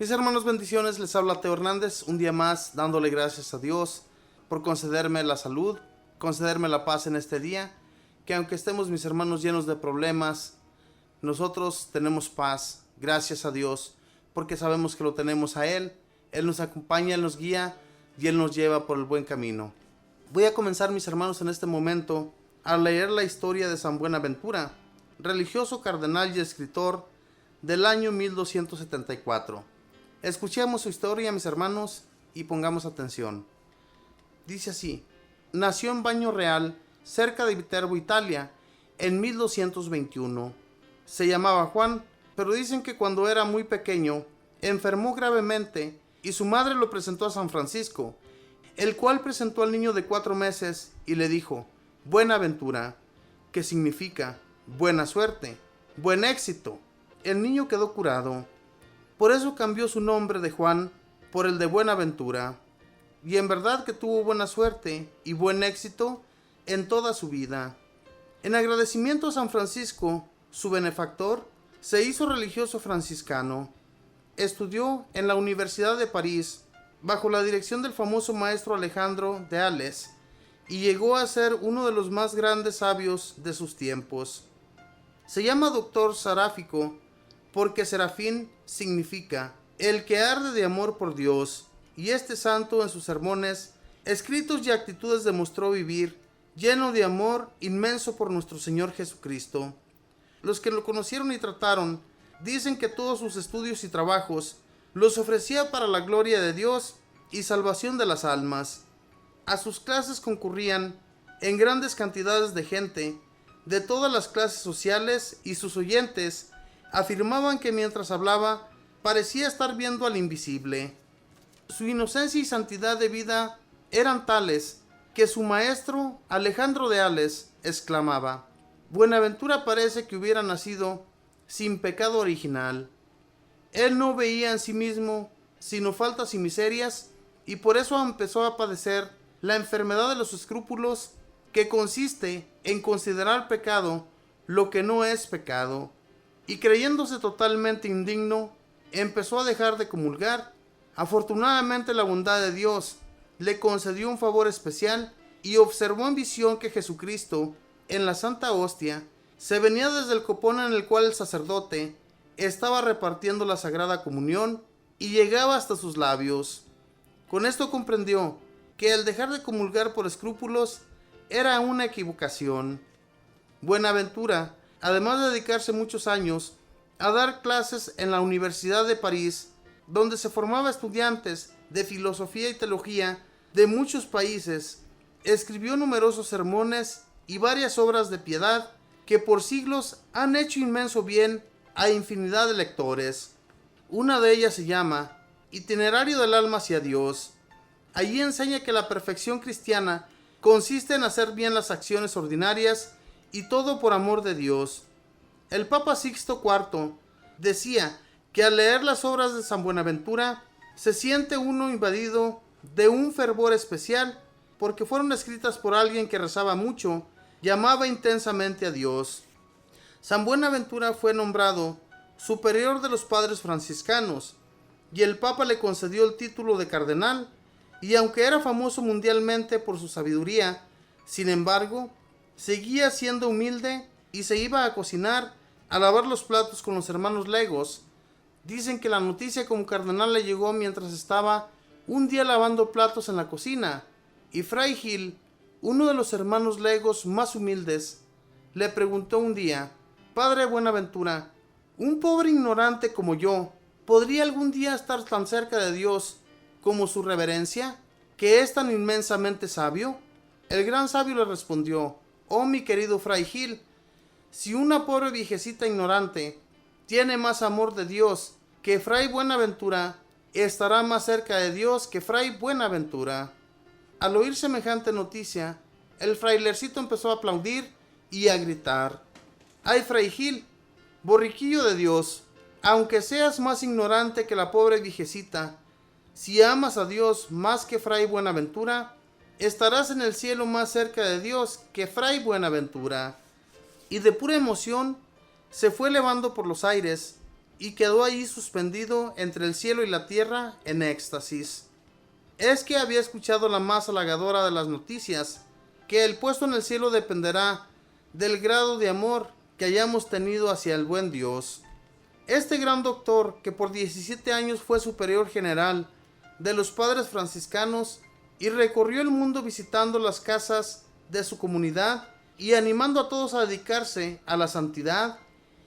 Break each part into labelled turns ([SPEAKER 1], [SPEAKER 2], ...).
[SPEAKER 1] Mis hermanos, bendiciones, les habla Teo Hernández, un día más dándole gracias a Dios por concederme la salud, concederme la paz en este día, que aunque estemos, mis hermanos, llenos de problemas, nosotros tenemos paz, gracias a Dios, porque sabemos que lo tenemos a Él nos acompaña, Él nos guía y Él nos lleva por el buen camino. Voy a comenzar, mis hermanos, en este momento a leer la historia de San Buenaventura, religioso, cardenal y escritor del año 1274. Escuchemos su historia, mis hermanos, y pongamos atención. Dice así: nació en Bagno Real, cerca de Viterbo, Italia, en 1221. Se llamaba Juan, pero dicen que cuando era muy pequeño enfermó gravemente y su madre lo presentó a San Francisco, el cual presentó al niño de 4 meses y le dijo: Buenaventura, que significa buena suerte, buen éxito. El niño quedó curado. Por eso cambió su nombre de Juan por el de Buenaventura. Y en verdad que tuvo buena suerte y buen éxito en toda su vida. En agradecimiento a San Francisco, su benefactor, se hizo religioso franciscano. Estudió en la Universidad de París bajo la dirección del famoso maestro Alejandro de Ales y llegó a ser uno de los más grandes sabios de sus tiempos. Se llama doctor seráfico porque serafín significa el que arde de amor por Dios, y este santo en sus sermones, escritos y actitudes demostró vivir lleno de amor inmenso por nuestro Señor Jesucristo. Los que lo conocieron y trataron dicen que todos sus estudios y trabajos los ofrecía para la gloria de Dios y salvación de las almas. A sus clases concurrían en grandes cantidades de gente de todas las clases sociales, y sus oyentes afirmaban que mientras hablaba parecía estar viendo al invisible. Su inocencia y santidad de vida eran tales que su maestro Alejandro de Ales exclamaba: Buenaventura parece que hubiera nacido sin pecado original. Él no veía en sí mismo sino faltas y miserias, y por eso empezó a padecer la enfermedad de los escrúpulos, que consiste en considerar pecado lo que no es pecado, y creyéndose totalmente indigno, empezó a dejar de comulgar. Afortunadamente la bondad de Dios le concedió un favor especial y observó en visión que Jesucristo, en la Santa Hostia, se venía desde el copón en el cual el sacerdote estaba repartiendo la Sagrada Comunión y llegaba hasta sus labios. Con esto comprendió que el dejar de comulgar por escrúpulos era una equivocación. Buenaventura, además de dedicarse muchos años a dar clases en la Universidad de París, donde se formaba estudiantes de filosofía y teología de muchos países, escribió numerosos sermones y varias obras de piedad que por siglos han hecho inmenso bien a infinidad de lectores. Una de ellas se llama Itinerario del alma hacia Dios. Allí enseña que la perfección cristiana consiste en hacer bien las acciones ordinarias y todo por amor de Dios. El Papa Sixto IV decía que al leer las obras de San Buenaventura se siente uno invadido de un fervor especial, porque fueron escritas por alguien que rezaba mucho y amaba intensamente a Dios. San Buenaventura fue nombrado superior de los padres franciscanos y el Papa le concedió el título de cardenal, y aunque era famoso mundialmente por su sabiduría, sin embargo, seguía siendo humilde y se iba a cocinar, a lavar los platos con los hermanos legos. Dicen que la noticia como cardenal le llegó mientras estaba un día lavando platos en la cocina, y Fray Gil, uno de los hermanos legos más humildes, le preguntó un día: Padre Buenaventura, ¿un pobre ignorante como yo podría algún día estar tan cerca de Dios como su reverencia, que es tan inmensamente sabio? El gran sabio le respondió: Oh, mi querido Fray Gil, si una pobre viejecita ignorante tiene más amor de Dios que Fray Buenaventura, estará más cerca de Dios que Fray Buenaventura. Al oír semejante noticia, el frailercito empezó a aplaudir y a gritar: ¡Ay, Fray Gil, borriquillo de Dios! Aunque seas más ignorante que la pobre viejecita, si amas a Dios más que Fray Buenaventura, estarás en el cielo más cerca de Dios que Fray Buenaventura. Y de pura emoción se fue elevando por los aires y quedó allí suspendido entre el cielo y la tierra en éxtasis. Es que había escuchado la más halagadora de las noticias, que el puesto en el cielo dependerá del grado de amor que hayamos tenido hacia el buen Dios. Este gran doctor, que por 17 años fue superior general de los padres franciscanos y recorrió el mundo visitando las casas de su comunidad y animando a todos a dedicarse a la santidad,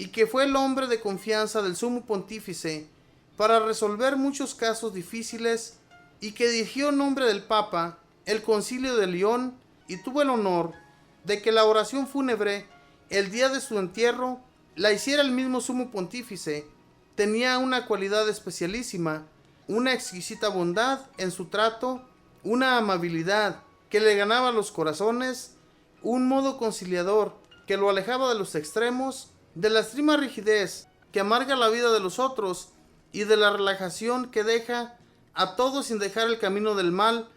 [SPEAKER 1] y que fue el hombre de confianza del sumo pontífice para resolver muchos casos difíciles, y que dirigió en nombre del Papa el Concilio de León, y tuvo el honor de que la oración fúnebre el día de su entierro la hiciera el mismo sumo pontífice, tenía una cualidad especialísima, una exquisita bondad en su trato, una amabilidad que le ganaba los corazones, un modo conciliador que lo alejaba de los extremos, de la extrema rigidez que amarga la vida de los otros y de la relajación que deja a todos sin dejar el camino del mal,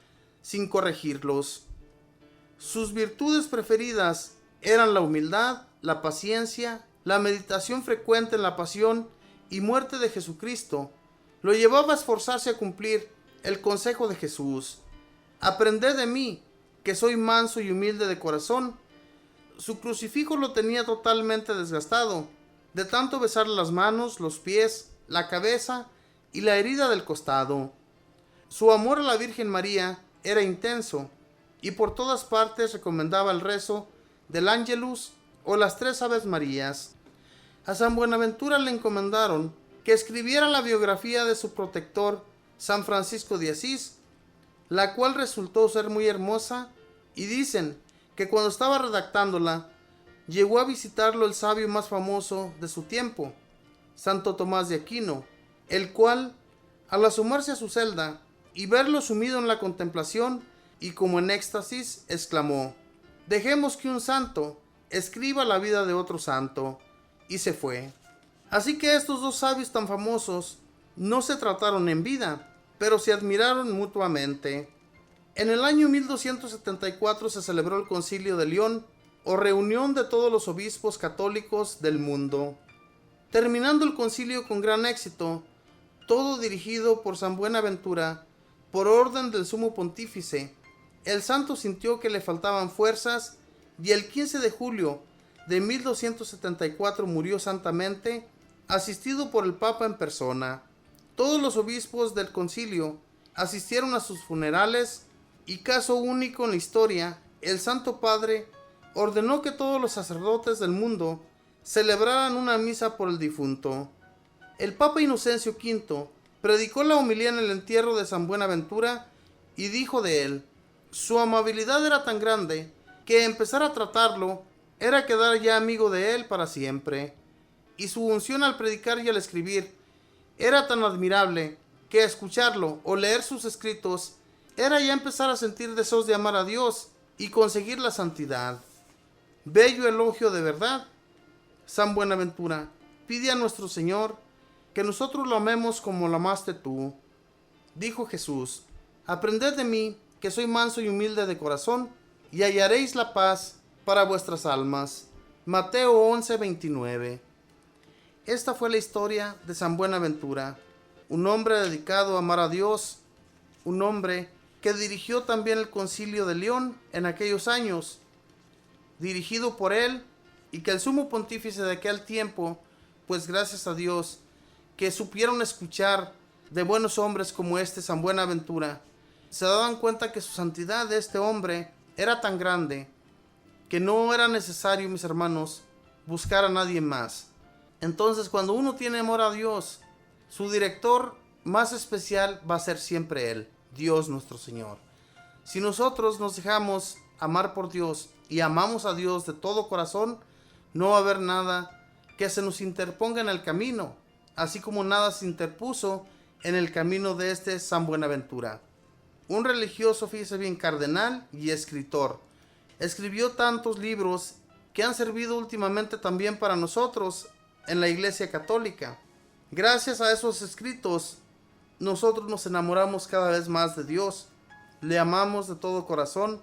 [SPEAKER 1] sin corregirlos. Sus virtudes preferidas eran la humildad, la paciencia, la meditación frecuente en la pasión y muerte de Jesucristo. Lo llevaba a esforzarse a cumplir el consejo de Jesús: aprended de mí, que soy manso y humilde de corazón. Su crucifijo lo tenía totalmente desgastado, de tanto besar las manos, los pies, la cabeza y la herida del costado. Su amor a la Virgen María era intenso, y por todas partes recomendaba el rezo del Ángelus o las 3 Aves Marías. A San Buenaventura le encomendaron que escribiera la biografía de su protector, San Francisco de Asís, la cual resultó ser muy hermosa, y dicen que cuando estaba redactándola, llegó a visitarlo el sabio más famoso de su tiempo, Santo Tomás de Aquino, el cual, al asomarse a su celda y verlo sumido en la contemplación y como en éxtasis, exclamó: dejemos que un santo escriba la vida de otro santo, y se fue. Así que estos dos sabios tan famosos no se trataron en vida, pero se admiraron mutuamente. En el año 1274 se celebró el Concilio de León, o reunión de todos los obispos católicos del mundo. Terminando el concilio con gran éxito, todo dirigido por San Buenaventura, por orden del sumo pontífice, el santo sintió que le faltaban fuerzas, y el 15 de julio de 1274 murió santamente, asistido por el Papa en persona. Todos los obispos del concilio asistieron a sus funerales, y caso único en la historia, el Santo Padre ordenó que todos los sacerdotes del mundo celebraran una misa por el difunto. El Papa Inocencio V predicó la homilía en el entierro de San Buenaventura y dijo de él: su amabilidad era tan grande que empezar a tratarlo era quedar ya amigo de él para siempre, y su unción al predicar y al escribir era tan admirable que escucharlo o leer sus escritos era ya empezar a sentir deseos de amar a Dios y conseguir la santidad. Bello elogio de verdad. San Buenaventura pide a nuestro Señor que nosotros lo amemos como lo amaste tú. Dijo Jesús: aprended de mí, que soy manso y humilde de corazón, y hallaréis la paz para vuestras almas. Mateo 11:29. Esta fue la historia de San Buenaventura, un hombre dedicado a amar a Dios, un hombre que dirigió también el Concilio de León en aquellos años, dirigido por él, y que el sumo pontífice de aquel tiempo, pues gracias a Dios, que supieron escuchar de buenos hombres como este San Buenaventura, se daban cuenta que su santidad de este hombre era tan grande que no era necesario, mis hermanos, buscar a nadie más. Entonces, cuando uno tiene amor a Dios, su director más especial va a ser siempre Él, Dios nuestro Señor. Si nosotros nos dejamos amar por Dios y amamos a Dios de todo corazón, no va a haber nada que se nos interponga en el camino, así como nada se interpuso en el camino de este San Buenaventura. Un religioso, fíjese bien, cardenal y escritor. Escribió tantos libros que han servido últimamente también para nosotros en la Iglesia Católica. Gracias a esos escritos, nosotros nos enamoramos cada vez más de Dios. Le amamos de todo corazón,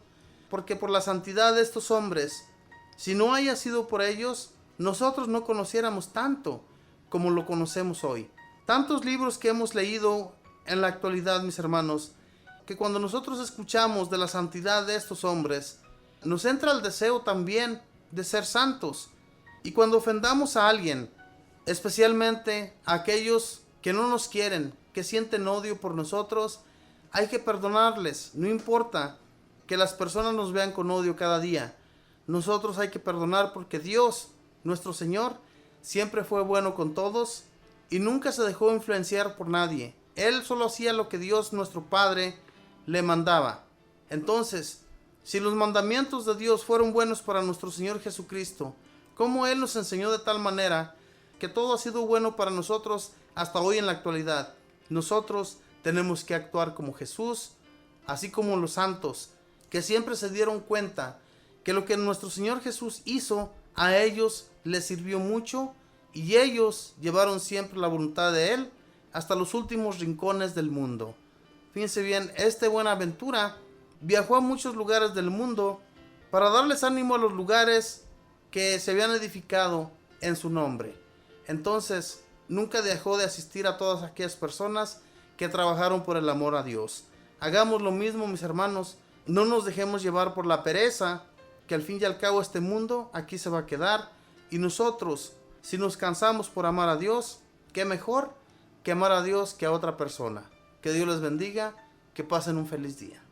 [SPEAKER 1] porque por la santidad de estos hombres, si no haya sido por ellos, nosotros no conociéramos tanto, como lo conocemos hoy. Tantos libros que hemos leído en la actualidad, mis hermanos, que cuando nosotros escuchamos de la santidad de estos hombres, nos entra el deseo también de ser santos. Y cuando ofendamos a alguien, especialmente a aquellos que no nos quieren, que sienten odio por nosotros, hay que perdonarles. No importa que las personas nos vean con odio cada día. Nosotros hay que perdonar porque Dios, nuestro Señor, siempre fue bueno con todos y nunca se dejó influenciar por nadie. Él solo hacía lo que Dios, nuestro Padre, le mandaba. Entonces, si los mandamientos de Dios fueron buenos para nuestro Señor Jesucristo, ¿cómo Él nos enseñó de tal manera que todo ha sido bueno para nosotros hasta hoy en la actualidad? Nosotros tenemos que actuar como Jesús, así como los santos, que siempre se dieron cuenta que lo que nuestro Señor Jesús hizo a ellos les sirvió mucho y ellos llevaron siempre la voluntad de Él hasta los últimos rincones del mundo. Fíjense bien, este Buenaventura viajó a muchos lugares del mundo para darles ánimo a los lugares que se habían edificado en su nombre. Entonces, nunca dejó de asistir a todas aquellas personas que trabajaron por el amor a Dios. Hagamos lo mismo, mis hermanos. No nos dejemos llevar por la pereza, que al fin y al cabo este mundo aquí se va a quedar. Y nosotros, si nos cansamos por amar a Dios, qué mejor que amar a Dios que a otra persona. Que Dios les bendiga, que pasen un feliz día.